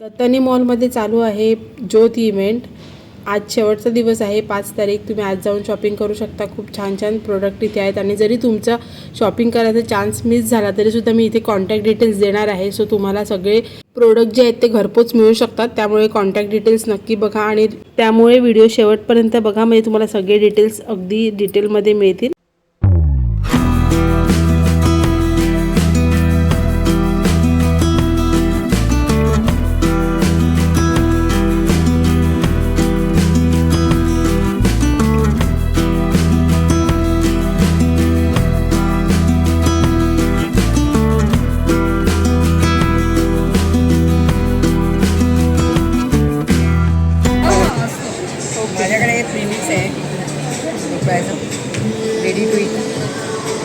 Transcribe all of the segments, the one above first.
दत्तानी मॉलमध्ये चालू आहे ज्योत इव्हेंट. आज शेवटचा दिवस आहे 5 तारीख. तुम्ही आज जाऊन शॉपिंग करू शकता. खूप छान छान प्रोडक्ट इथे आहेत आणि जरी तुमचा शॉपिंग करायचा चान्स मिस झाला तरीसुद्धा मी इथे कॉन्टॅक्ट डिटेल्स देणार आहे. सो तुम्हाला सगळे प्रोडक्ट जे आहेत ते घरपोच मिळू शकतात. त्यामुळे कॉन्टॅक्ट डिटेल्स नक्की बघा आणि त्यामुळे व्हिडिओ शेवटपर्यंत बघा, म्हणजे तुम्हाला सगळे डिटेल्स अगदी डिटेलमध्ये मिळतील. माझ्याकडे प्रीमिक्स आहे रुपयाचं रेडी टू इट.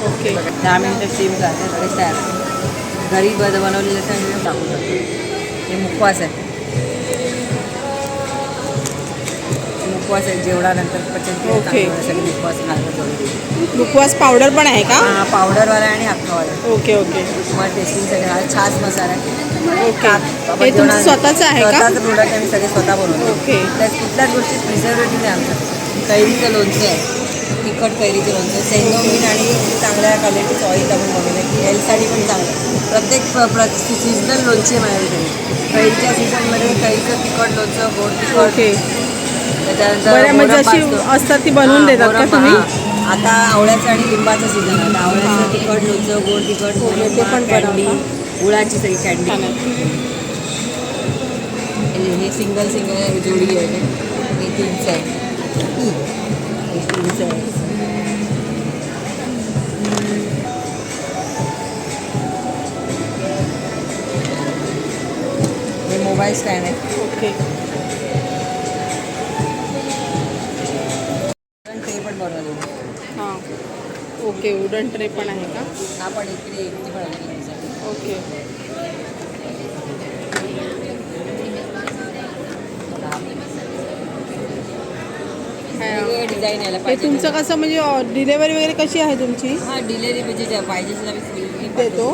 ओके, 10 मिनिटं स्टीम करते, सगळे तयार घरी बनवलेलं सगळं टाकू शकतो. हे मुखवास आहे, मुखवास आहे. जेवणानंतर पचन ओके. सगळे मुखवास घालतात. मुखवास पावडर पण आहे का? हां, पावडरवाला आणि अख्खावाला. ओके ओके मग टेस्टिंग सगळे हा छास मसाला आहे. ओके. हे तुमचं स्वतःचं आहे का? स्वतःचं प्रोडक्ट आम्ही सगळे स्वतः बनवतो. ओके. त्यात कुठल्याच गोष्टी प्रिझर्वेटिव्ह नाही आमचं. कैरीचं लोणचं आहे, तिखट कैरीचं लोणचं, सेंगोमीन आणि चांगल्या क्वालिटीचं ऑइल टाकून बनवलं की हेल्थसाठी पण चांगलं. प्रत्येक सीजनल लोणची आहे माझ्याकडे. कैरीच्या सीझनमध्ये कैरीचं तिखट लोणचं, गोड तिखट. ओके. त्याच्यानंतर बरं, म्हणजे गोरंपास अशी तो- असतात ती बनवून हां, देतात का गोरंपा, तुम्ही? हां. आता आवळ्याचं आणि लिंबाचं सीझन आहे. आता आवळ्याचं तिखट लोणचं, गोड तिखट, ओके, ते पण कँडी, बनवता? गुळाची सगळी कँडी. छान आहे. हे सिंगल जोडी आहे. हे 3चं आहे, हे 3चं आहे. हे मोबाईल स्टँड आहे. ओके. ते पण बनवलं. हां, ओके. वुडन ट्रे पण आहे का? हा पण इकडे इथे बनवलेलं. ओके. वेगवेगळे डिझाईन यायला हे पाहिजे. तुमचं कसं म्हणजे डिलेवरी वगैरे कशी आहे तुमची? हा, डिलेवरी म्हणजे पाहिजे आम्ही देतो.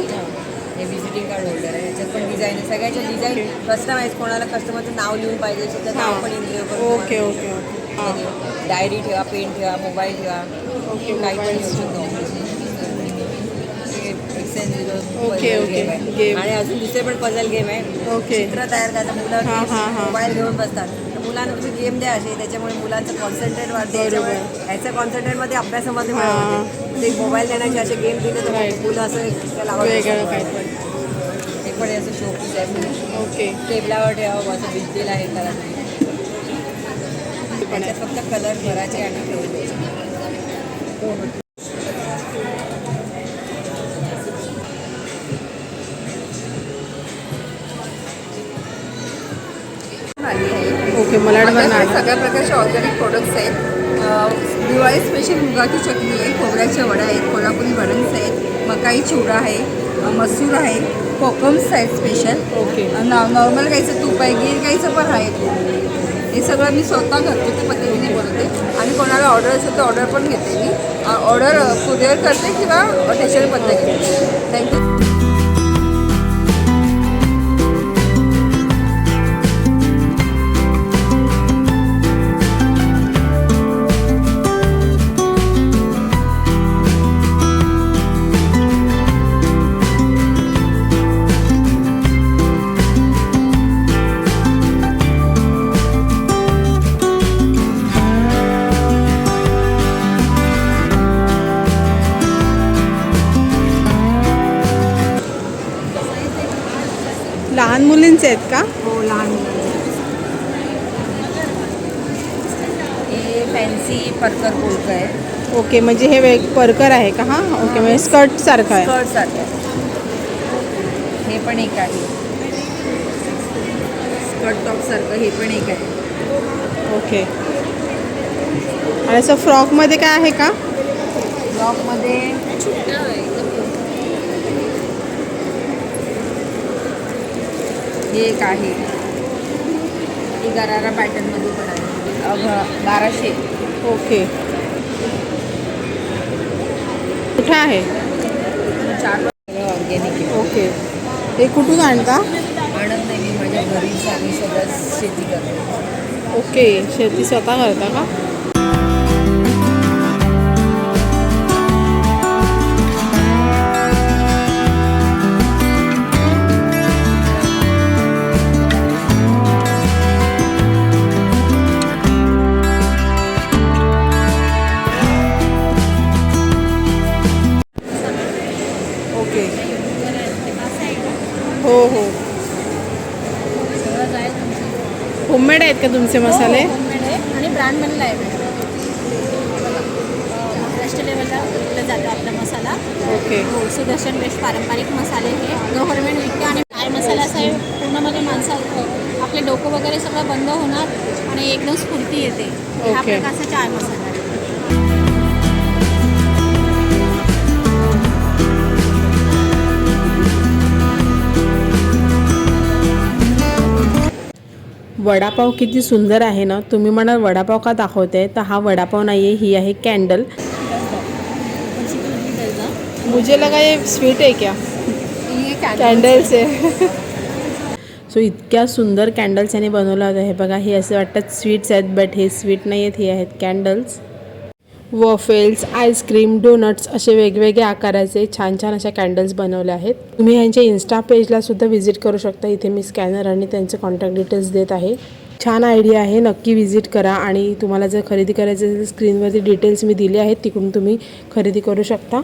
हे व्हिजिटिंग कार्ड होल्डर आहे. याच्यात पण डिझाईन आहे. सगळ्याच्या डिझाईन कस्टमाइज. कोणाला कस्टमरचं नाव लिहून पाहिजे असेल तर नाव पण इंक्लूड करून ओके ओके ओके. हां, डायरी ठेवा, पेन ठेवा, मोबाईल ठेवा, ओके. काही पण मोबाईल. घेऊ शकतो. Okay, okay. Game game. आणि अजून दुसरे पण पझल गेम आहे. ओके. चित्र तयार करायचं. हां, हां, हां. मुलं मोबाईल घेऊन बसतात, तर मुलांना तुम्ही गेम द्या असे, त्याच्यामुळे मुलांचं कॉन्सन्ट्रेट वाढते. बरोबर. ह्याच्या कॉन्सन्ट्रेटमध्ये अभ्यासामध्ये पण हां. वाढते. ते मोबाईल देण्याचे असे गेम दिले तर Right. मुलं असं लावत वेगळं बसतात. काय पण. ते पण असं शोपीस आहे. ओके. टेबलावर ठेवा, असं भिंतीला हे करा. त्याच्यात फक्त कलर भरायचे आणि ठेवून द्यायचे. ओके. मलाड माझ्याकडे बनणार. सगळ्या प्रकारचे ऑर्गॅनिक प्रोडक्ट्स आहेत. दिवाळी स्पेशल मुगाची चटणी आहे, खोबऱ्याच्या वड्या आहेत, कोल्हापुरी वडन्स आहेत, मकाई चिवडा आहे, मसूर आहे, कोकम्स आहेत स्पेशल. ओके. नॉर्मल गाईचं तूप आहे, गीर गाईचं पण आहे. हे सगळं मी स्वतः घरगुती पद्धतीने बनवते आणि कोणाला ऑर्डर असेल तर ऑर्डर पण घेते. मी ऑर्डर कुरिअर करते किंवा स्टेशनरी पद्धत घेते. थँक्यू. लहान मुलींचे आहेत का? हो, लहान हे फॅन्सी परकर पोलक आहे. ओके, म्हणजे हे परकर आहे का? हां, ओके. म्हणजे स्कर्ट सारखं आहे. स्कर्ट सारखं. हे पण एक आहे, स्कर्ट टॉप सारखं. हे पण एक आहे. ओके. आणि असं फ्रॉकमध्ये काय आहे का? ब्लॉकमध्ये हे एक आहे. ही गरारा पॅटर्नमध्ये पण आहे. 1200. ओके. कुठे आहे? 4 ऑर्गॅनिक आहे. ओके. हे कुठून आणता? आणत नाही मी माझ्या घरीच आम्ही सगळं शेती करतो. ओके, शेती स्वतः करता का? ओके. हो हो. होममेड आहेत का तुमचे मसाले? होममेड आहे आणि ब्रँड बनला आहे महाराष्ट्र लेवलला विकलं जातं आपला मसाला. ओके. हो, सुदर्शन बेस्ट पारंपरिक मसाले हे गव्हर्नमेंट विकते आणि काय मसाला असा आहे पूर्णमध्ये आपले डोकं वगैरे सगळं बंद होणार आणि एकदम स्फूर्ती येते. ह्या ओके. प्रकारचा चाय मसाला आहे. वडापाव किती सुंदर आहे ना. तुम्ही म्हणाल वडापाव का दाखवते, तर हा वडापाव नाही आहे, ही आहे कॅन्डल. मुझे लगा ये स्वीट है क्या? ही कॅन्डल्स आहे. सो इतक्या सुंदर कॅन्डल्स याने बनवलं होतं. हे बघा, हे असं वाटतात स्वीट्स आहेत, बट हे स्वीट नाही आहेत, हे आहेत कॅन्डल्स. वॉफेल्स, आईस्क्रीम, डोनट्स असे वेगवेगळे आकाराचे छान छान अशा कॅन्डल्स बनवले आहेत. तुम्ही यांच्या इन्स्टा पेजला सुद्धा व्हिजिट करू शकता. इथे मी स्कॅनर आणि त्यांचे कॉन्टॅक्ट डिटेल्स देत आहे. छान आयडिया आहे, नक्की व्हिजिट करा. आणि तुम्हाला जर खरेदी करायचं असेल तर स्क्रीनवरती डिटेल्स मी दिले आहेत, तिकडून तुम्ही खरेदी करू शकता.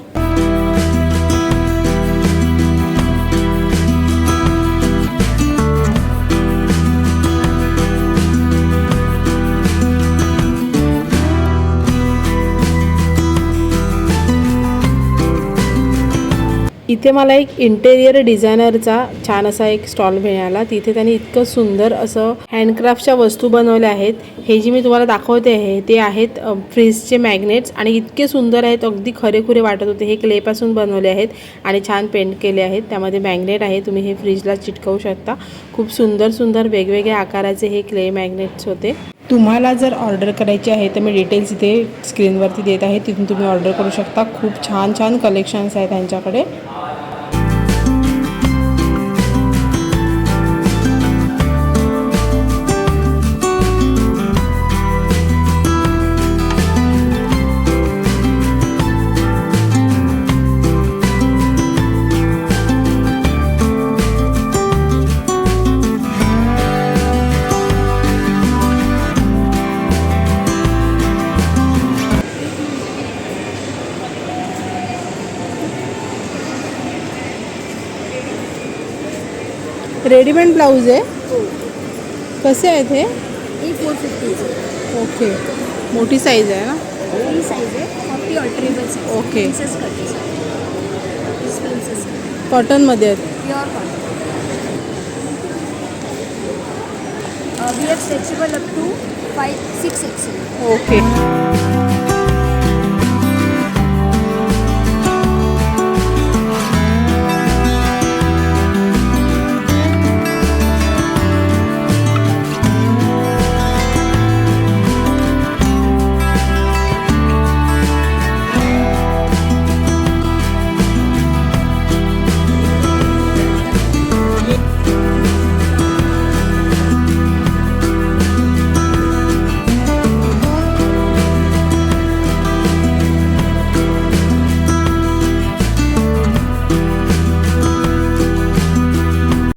इथे मला एक इंटेरियर डिझायनरचा छान असा एक स्टॉल मिळाला. तिथे त्यांनी इतकं सुंदर असं हँडक्राफ्टच्या वस्तू बनवल्या आहेत. हे जी मी तुम्हाला दाखवते आहे ते आहेत फ्रीजचे मॅग्नेट्स आणि इतके सुंदर आहेत, अगदी खरेखुरे वाटत होते. हे क्लेपासून बनवले आहेत आणि छान पेंट केले आहेत. त्यामध्ये मॅग्नेट आहे, तुम्ही हे फ्रीजला चिटकवू शकता. खूप सुंदर सुंदर वेगवेगळ्या आकाराचे हे क्ले मॅग्नेट्स होते. तुम्हाला जर ऑर्डर करायची आहे तर मी डिटेल्स इथे स्क्रीनवरती देत आहे, तिथून तुम्ही ऑर्डर करू शकता. खूप छान छान कलेक्शन्स आहेत त्यांच्याकडे. रेडीमेड ब्लाऊज आहे. कसे आहेत हे? ही 450 ओके. मोठी साईज आहे ना? ही साईज आहे 40 alterable size. Okay. Princess cut princess कॉटनमध्ये आहेत. Pure cotton. We have stretchable up to 5-6 XL. Okay.